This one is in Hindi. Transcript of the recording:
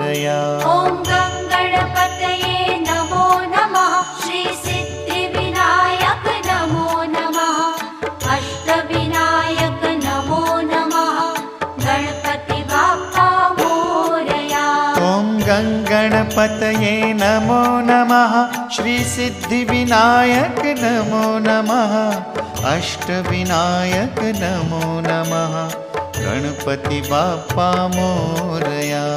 मोरया। ॐ गङ्गणपतये नमो नमः। श्री सिद्धिविनायक नमो नमः। अष्टविनायक नमो नमः। गणपति बाप्पा मोरया। ॐ गङ्गणपतये नमो नमः। श्री सिद्धिविनायक नमो नमः। अष्टविनायक नमो नमः। गणपति बाप्पा मोरया।